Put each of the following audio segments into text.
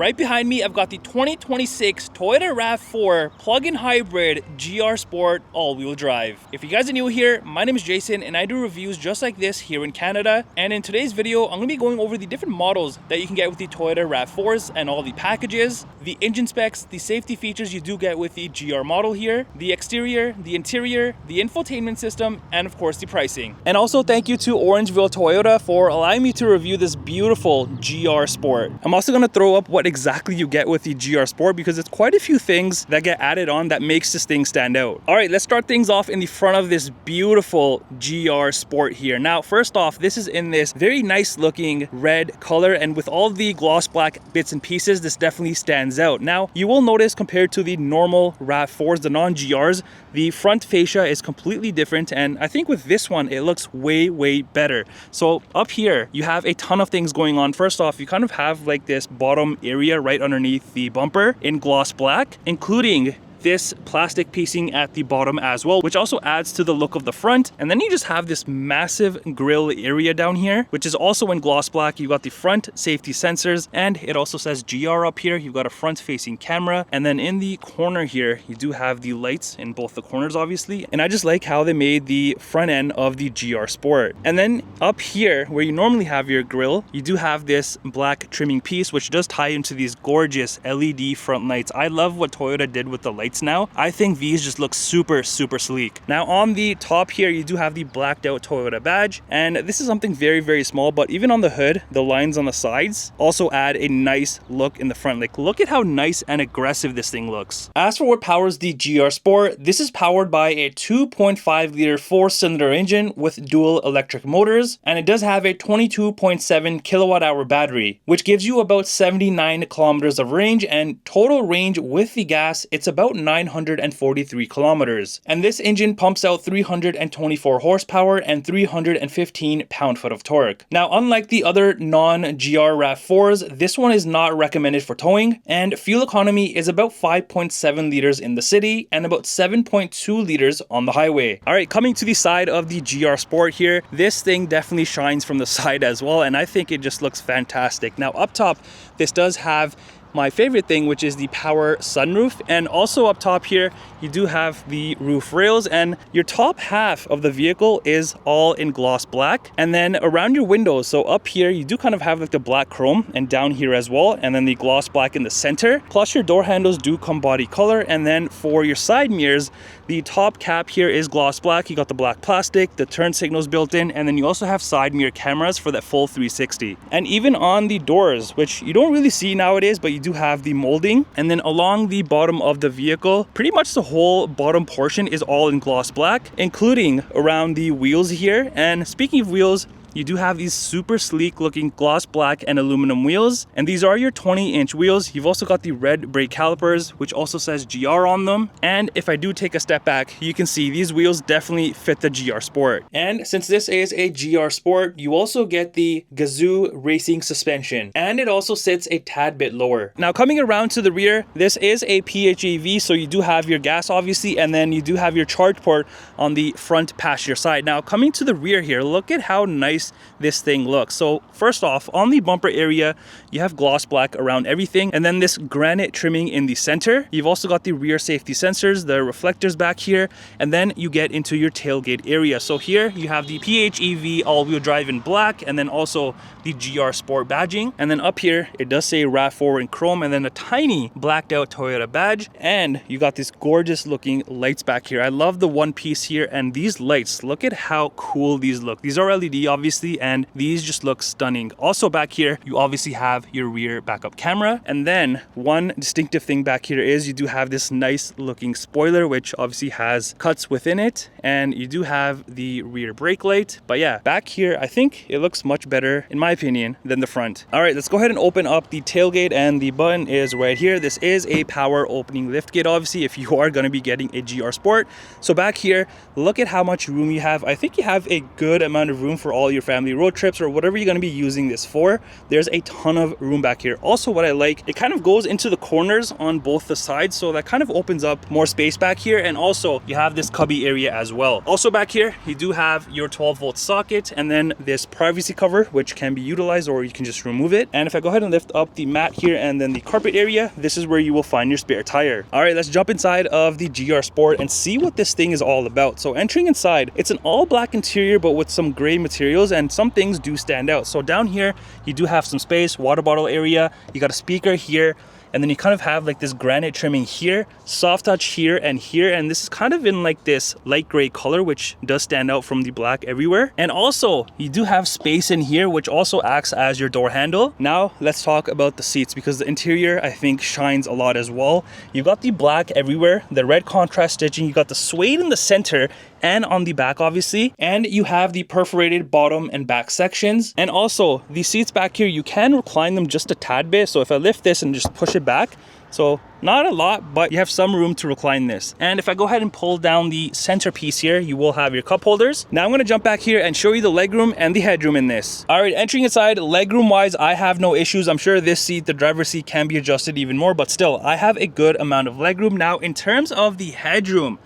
Right behind me, I've got the 2026 Toyota RAV4 plug-in hybrid GR Sport all-wheel drive. If you guys are new here, my name is Jason and I do reviews just like this here in Canada. And in today's video, I'm going to be going over the different models that you can get with the Toyota RAV4s and all the packages, the engine specs, the safety features you do get with the GR model here, the exterior, the interior, the infotainment system, and of course the pricing. And also thank you to Orangeville Toyota for allowing me to review this beautiful GR Sport. I'm also going to throw up what exactly you get with the GR Sport because it's quite a few things that get added on that makes this thing stand out. All right, let's start things off in the front of this beautiful GR Sport here. Now, first off, this is in this very nice looking red color, and with all the gloss black bits and pieces, this definitely stands out. Now, you will notice compared to the normal RAV4s, the non-GRs, the front fascia is completely different, and I think with this one, it looks way better. So up here, you have a ton of things going on. First off, you kind of have like this bottom area right underneath the bumper in gloss black, including this plastic piecing at the bottom as well, which also adds to the look of the front. And then you just have this massive grille area down here, which is also in gloss black. You've got the front safety sensors, and it also says GR up here. You've got a front facing camera, and then in the corner here, you do have the lights in both the corners, obviously. And I just like how they made the front end of the GR Sport. And then up here, where you normally have your grille, you do have this black trimming piece, which does tie into these gorgeous LED front lights. I love what Toyota did with the lights now. I think these just look super sleek. Now on the top here, you do have the blacked out Toyota badge, and this is something very small, but even on the hood, the lines on the sides also add a nice look in the front. Like, look at how nice and aggressive this thing looks. As for what powers the GR Sport, this is powered by a 2.5 liter 4-cylinder engine with dual electric motors, and it does have a 22.7 kilowatt hour battery, which gives you about 79 kilometers of range, and total range with the gas, it's about 943 kilometers. And this engine pumps out 324 horsepower and 315 pound-foot of torque. Now, unlike the other non-GR RAV4s, this one is not recommended for towing, and fuel economy is about 5.7 liters in the city and about 7.2 liters on the highway. All right, coming to the side of the GR Sport here, this thing definitely shines from the side as well, and I think it just looks fantastic. Now, up top, this does have my favorite thing, which is the power sunroof, and also up top here you do have the roof rails, and your top half of the vehicle is all in gloss black. And then around your windows, so up here you do kind of have like the black chrome, and down here as well, and then the gloss black in the center, plus your door handles do come body color. And then for your side mirrors, the top cap here is gloss black. You got the black plastic, the turn signals built in, and then you also have side mirror cameras for that full 360. And even on the doors, which you don't really see nowadays, but you do have the molding. And then along the bottom of the vehicle, pretty much the whole bottom portion is all in gloss black, including around the wheels here. And speaking of wheels, you do have these super sleek looking gloss black and aluminum wheels, and these are your 20-inch wheels. You've also got the red brake calipers, which also says GR on them. And if I do take a step back, you can see these wheels definitely fit the GR Sport. And since this is a GR Sport, you also get the GAZOO Racing suspension, and it also sits a tad bit lower. Now, coming around to the rear, this is a PHEV, so you do have your gas obviously, and then you do have your charge port on the front passenger side. Now, coming to the rear here, look at how nice this thing looks. So first off, on the bumper area, you have gloss black around everything, and then this granite trimming in the center. You've also got the rear safety sensors, the reflectors back here, and then you get into your tailgate area. So here you have the PHEV all-wheel drive in black, and then also the GR Sport badging. And then up here, it does say RAV4 in chrome, and then a tiny blacked out Toyota badge. And you got these gorgeous looking lights back here. I love the one piece here, and these lights, look at how cool these look. These are LED obviously, and these just look stunning. Also back here, you obviously have your rear backup camera. And then one distinctive thing back here is you do have this nice looking spoiler, which obviously has cuts within it, and you do have the rear brake light. But yeah, back here, I think it looks much better, in my opinion, than the front. All right, let's go ahead and open up the tailgate, and the button is right here. This is a power opening lift gate, obviously, if you are going to be getting a GR Sport. So back here, look at how much room you have. I think you have a good amount of room for all your your family road trips or whatever you're going to be using this for. There's a ton of room back here. Also, what I like, it kind of goes into the corners on both the sides, so that kind of opens up more space back here. And also you have this cubby area as well. Also back here you do have your 12-volt socket, and then this privacy cover which can be utilized, or you can just remove it. And if I go ahead and lift up the mat here and then the carpet area, this is where you will find your spare tire. All right, let's jump inside of the GR Sport and see what this thing is all about. So entering inside, it's an all black interior but with some gray materials, and some things do stand out. So down here you do have some space, water bottle area, you got a speaker here, and then you kind of have like this granite trimming here, soft touch here, and this is kind of in like this light gray color, which does stand out from the black everywhere. And also you do have space in here, which also acts as your door handle. Now let's talk about the seats, because the interior I think shines a lot as well. You got the black everywhere, the red contrast stitching, you got the suede in the center and on the back obviously, and you have the perforated bottom and back sections. And also the seats back here, you can recline them just a tad bit. So if I lift this and just push it back, so not a lot, but you have some room to recline this. And if I go ahead and pull down the centerpiece here, you will have your cup holders. Now I'm going to jump back here and show you the legroom and the headroom in this. All right, entering inside, legroom wise, I have no issues. I'm sure this seat, the driver's seat, can be adjusted even more, but still I have a good amount of legroom. Now in terms of the headroom,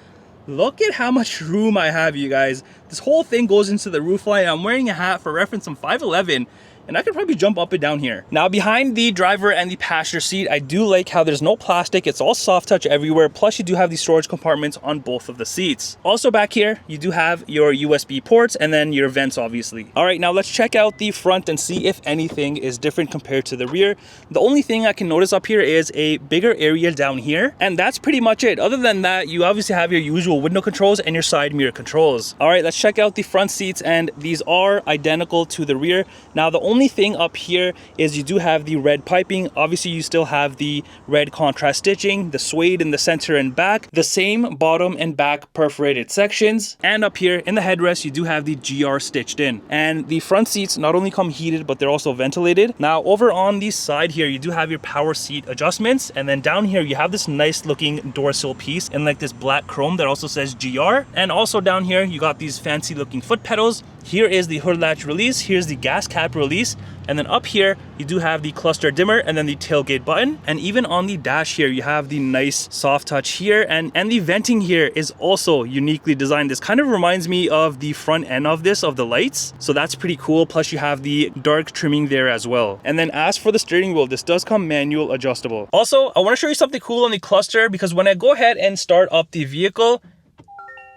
look at how much room I have, you guys. This whole thing goes into the roof line. I'm wearing a hat. For reference, I'm 5'11", and I could probably jump up and down here. Now behind the driver and the passenger seat, I do like how there's no plastic. It's all soft touch everywhere. Plus you do have these storage compartments on both of the seats. Also back here, you do have your USB ports and then your vents obviously. All right, now let's check out the front and see if anything is different compared to the rear. The only thing I can notice up here is a bigger area down here, and that's pretty much it. Other than that, you obviously have your usual window controls and your side mirror controls. All right, let's check out the front seats, and these are identical to the rear. Now the only thing up here is you do have the red piping. Obviously you still have the red contrast stitching, the suede in the center and back, the same bottom and back perforated sections, and up here in the headrest you do have the GR stitched in. And the front seats not only come heated, but they're also ventilated. Now over on the side here you do have your power seat adjustments, and then down here you have this nice looking door sill piece in like this black chrome that also says GR. And also down here you got these fancy looking foot pedals. Here is the hood latch release, here's the gas cap release, and then up here you do have the cluster dimmer and then the tailgate button. And even on the dash here you have the nice soft touch here, and the venting here is also uniquely designed. This kind of reminds me of the front end of the lights, so that's pretty cool. Plus you have the dark trimming there as well. And then as for the steering wheel, this does come manual adjustable. Also, I want to show you something cool on the cluster, because when I go ahead and start up the vehicle,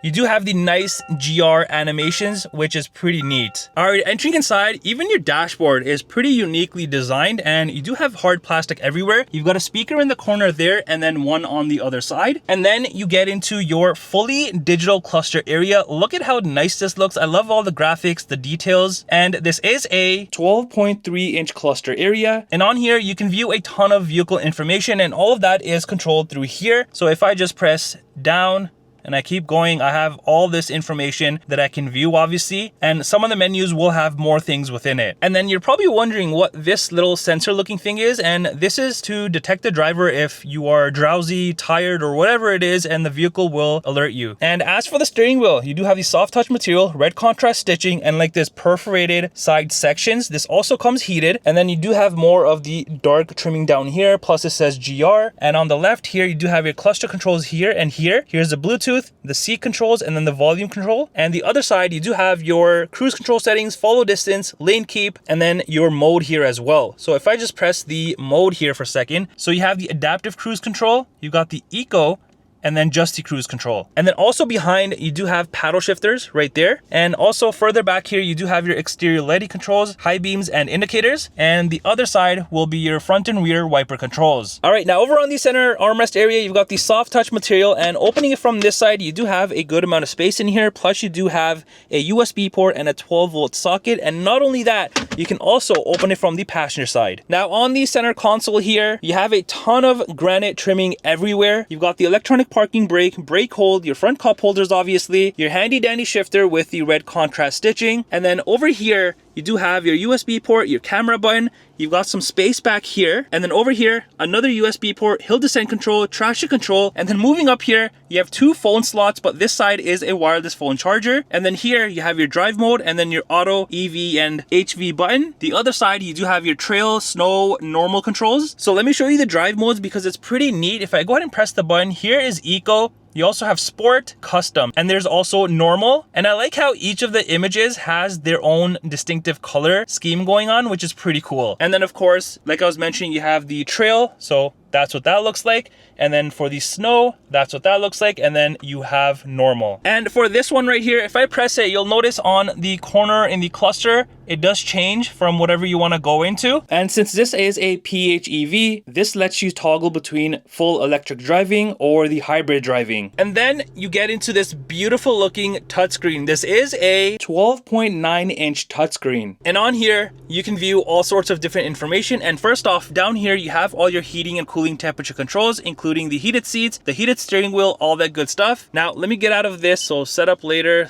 you do have the nice GR animations, which is pretty neat. All right, entering inside, even your dashboard is pretty uniquely designed, and you do have hard plastic everywhere. You've got a speaker in the corner there and then one on the other side. And then you get into your fully digital cluster area. Look at how nice this looks. I love all the graphics, the details. And this is a 12.3 inch cluster area. And on here, you can view a ton of vehicle information, and all of that is controlled through here. So if I just press down, and I keep going, I have all this information that I can view obviously, and some of the menus will have more things within it. And then you're probably wondering what this little sensor looking thing is, and this is to detect the driver if you are drowsy, tired, or whatever it is, and the vehicle will alert you. And as for the steering wheel, you do have the soft touch material, red contrast stitching, and like this perforated side sections. This also comes heated, and then you do have more of the dark trimming down here, plus it says GR. And on the left here, you do have your cluster controls here and here. Here's the Bluetooth, the seat controls, and then the volume control. And the other side, you do have your cruise control settings, follow distance, lane keep, and then your mode here as well. So if I just press the mode here for a second, so you have the adaptive cruise control, you got the eco, and then just the cruise control. And then also behind, you do have paddle shifters right there. And also further back here, you do have your exterior lighting controls, high beams, and indicators. And the other side will be your front and rear wiper controls. All right, now over on the center armrest area, you've got the soft touch material, and opening it from this side, you do have a good amount of space in here. Plus you do have a USB port and a 12-volt socket. And not only that, you can also open it from the passenger side. Now on the center console here, you have a ton of granite trimming everywhere. You've got the electronic parking brake hold, your front cup holders obviously, your handy dandy shifter with the red contrast stitching, and then over here you do have your USB port, your camera button, you've got some space back here, and then over here, another USB port, hill descent control, traction control, and then moving up here, you have 2 phone slots, but this side is a wireless phone charger. And then here you have your drive mode and then your auto, EV, and HV button. The other side, you do have your trail, snow, normal controls. So let me show you the drive modes because it's pretty neat. If I go ahead and press the button, here is Eco. You also have Sport, Custom, and there's also Normal. And I like how each of the images has their own distinctive color scheme going on, which is pretty cool. And then of course, like I was mentioning, you have the trail. So that's what that looks like. And then for the snow, that's what that looks like. And then you have normal. And for this one right here, if I press it, you'll notice on the corner in the cluster, it does change from whatever you want to go into. And since this is a PHEV, this lets you toggle between full electric driving or the hybrid driving. And then you get into this beautiful looking touchscreen. This is a 12.9-inch touchscreen. And on here, you can view all sorts of different information. And first off, down here, you have all your heating and cooling temperature controls, including the heated seats, the heated steering wheel, all that good stuff. Now, let me get out of this. So set up later,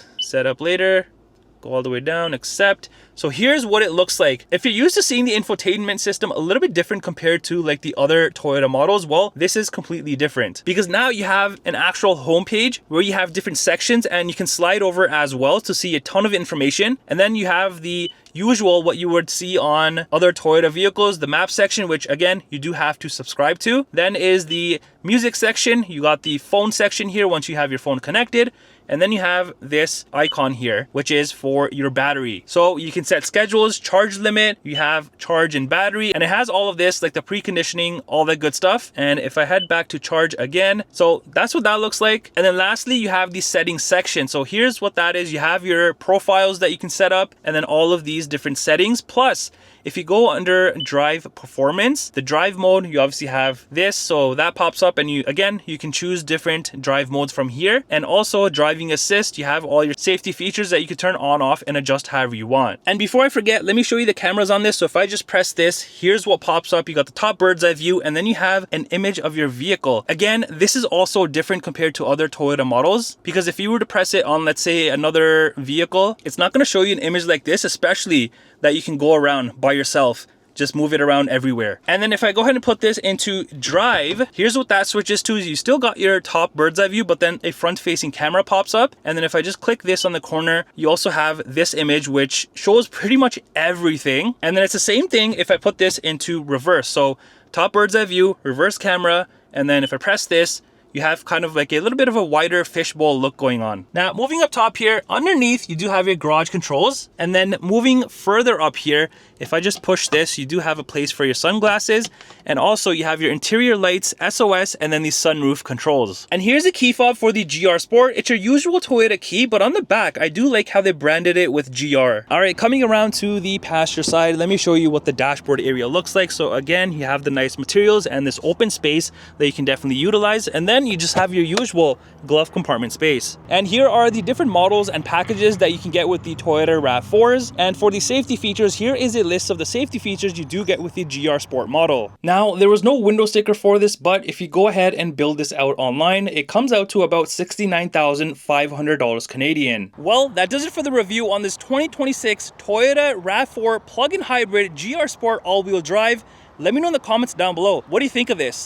go all the way down, accept. So here's what it looks like. If you're used to seeing the infotainment system a little bit different compared to like the other Toyota models, well, this is completely different because now you have an actual homepage where you have different sections and you can slide over as well to see a ton of information. And then you have the usual, what you would see on other Toyota vehicles, the map section, which again, you do have to subscribe to. Then is the music section. You got the phone section here once you have your phone connected. And then you have this icon here, which is for your battery. So you can set schedules, charge limit, you have charge and battery, and it has all of this, like the preconditioning, all that good stuff. And if I head back to charge again, so that's what that looks like. And then lastly, you have the settings section. So here's what that is. You have your profiles that you can set up, and then all of these different settings. Plus, if you go under drive performance, the drive mode, you obviously have this. So that pops up and you can choose different drive modes from here. And also driving assist, you have all your safety features that you can turn on, off, and adjust however you want. And before I forget, let me show you the cameras on this. So if I just press this, here's what pops up. You got the top bird's eye view, and then you have an image of your vehicle. Again, this is also different compared to other Toyota models, because if you were to press it on, let's say, another vehicle, it's not going to show you an image like this, especially that you can go around by yourself. Just move it around everywhere. And then if I go ahead and put this into drive, here's what that switches to. Is you still got your top bird's eye view, but then a front facing camera pops up. And then if I just click this on the corner, you also have this image, which shows pretty much everything. And then it's the same thing if I put this into reverse. So top bird's eye view, reverse camera. And then if I press this, you have kind of like a little bit of a wider fishbowl look going on. Now, moving up top here, underneath, you do have your garage controls. And then moving further up here, if I just push this, you do have a place for your sunglasses. And also you have your interior lights, SOS, and then the sunroof controls. And here's a key fob for the GR Sport. It's your usual Toyota key, but on the back, I do like how they branded it with GR. All right, coming around to the passenger side, let me show you what the dashboard area looks like. So again, you have the nice materials and this open space that you can definitely utilize. And then you just have your usual glove compartment space. And here are the different models and packages that you can get with the Toyota RAV4s. And for the safety features, here is a list of the safety features you do get with the GR Sport model. Now, there was no window sticker for this, but if you go ahead and build this out online, it comes out to about $69,500 Canadian. Well, that does it for the review on this 2026 Toyota RAV4 plug-in hybrid GR Sport all-wheel drive. Let me know in the comments down below, what do you think of this?